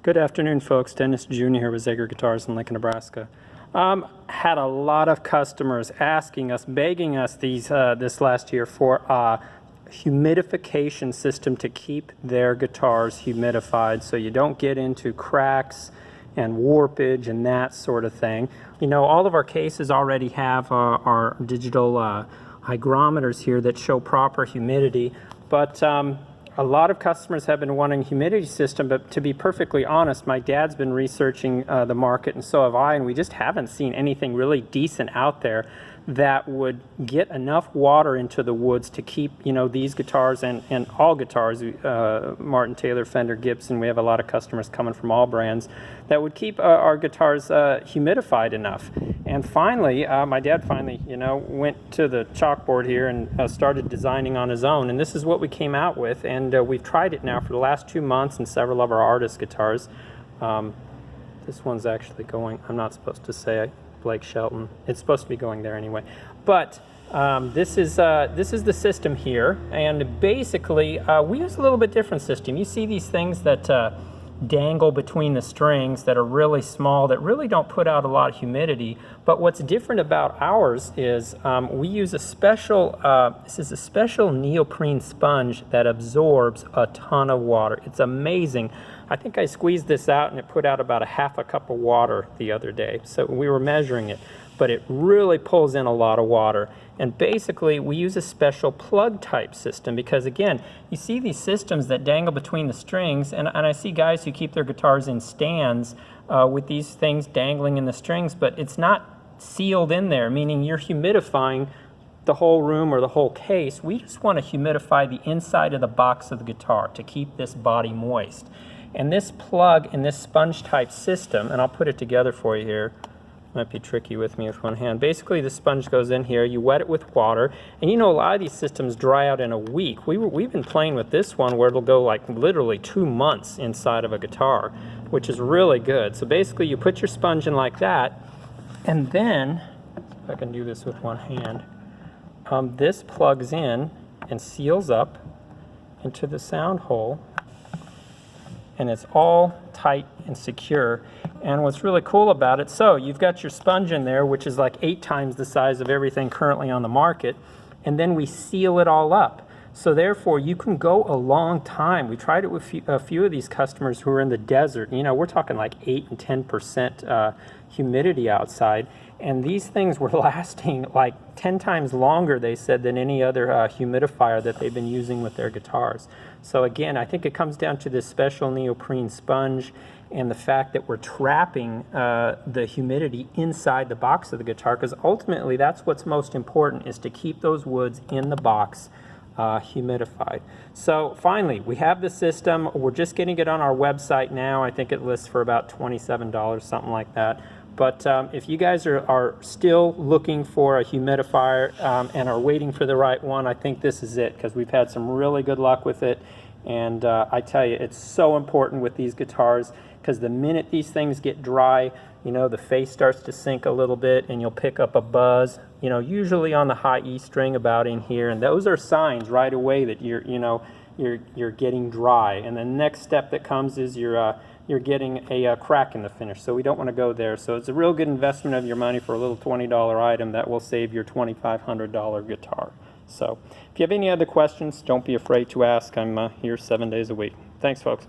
Good afternoon, folks. Dennis Jr. here with Zager Guitars in Lincoln, Nebraska. Had a lot of customers asking us, begging us this last year for a humidification system to keep their guitars humidified so you don't get into cracks and warpage and that sort of thing. You know, all of our cases already have our digital hygrometers here that show proper humidity, but a lot of customers have been wanting a humidity system, but to be perfectly honest, my dad's been researching the market, and so have I, and we just haven't seen anything really decent out there that would get enough water into the woods to keep, you know, these guitars and all guitars, Martin, Taylor, Fender, Gibson, we have a lot of customers coming from all brands, that would keep our guitars humidified enough. And finally, my dad finally, you know, went to the chalkboard here and started designing on his own, and this is what we came out with, and we've tried it now for the last 2 months in several of our artist guitars. This one's actually going, I'm not supposed to say, Blake Shelton. It's supposed to be going there anyway. But this is the system here, and basically we use a little bit different system. You see these things that dangle between the strings that are really small, that really don't put out a lot of humidity. But what's different about ours is we use a special, this is a special neoprene sponge that absorbs a ton of water. It's amazing. I think I squeezed this out and it put out about a half a cup of water the other day. So we were measuring it, but it really pulls in a lot of water. And basically we use a special plug type system because, again, you see these systems that dangle between the strings, and I see guys who keep their guitars in stands with these things dangling in the strings, but it's not sealed in there, meaning you're humidifying the whole room or the whole case. We just want to humidify the inside of the box of the guitar to keep this body moist. And this plug in this sponge type system, and I'll put it together for you here, might be tricky with me with one hand. Basically the sponge goes in here, you wet it with water, and you know a lot of these systems dry out in a week. We've been playing with this one where it'll go like literally 2 months inside of a guitar, which is really good. So basically you put your sponge in like that, and then, if I can do this with one hand, this plugs in and seals up into the sound hole, and it's all tight and secure. And what's really cool about it, so you've got your sponge in there, which is like 8 times the size of everything currently on the market, and then we seal it all up. So therefore you can go a long time. We tried it with a few of these customers who are in the desert. You know, we're talking like 8 and 10% humidity outside, and these things were lasting like 10 times longer, they said, than any other humidifier that they've been using with their guitars. So again, I think it comes down to this special neoprene sponge and the fact that we're trapping the humidity inside the box of the guitar, because ultimately that's what's most important, is to keep those woods in the box humidified. So finally, we have the system. We're just getting it on our website now. I think it lists for about $27, something like that. But if you guys are still looking for a humidifier and are waiting for the right one, I think this is it, because we've had some really good luck with it. And I tell you, it's so important with these guitars, because the minute these things get dry, you know, the face starts to sink a little bit and you'll pick up a buzz, you know, usually on the high E string about in here. And those are signs right away that you're getting dry. And the next step that comes is you're getting a crack in the finish. So we don't want to go there. So it's a real good investment of your money for a little $20 item that will save your $2,500 guitar. So if you have any other questions, don't be afraid to ask. I'm here 7 days a week. Thanks, folks.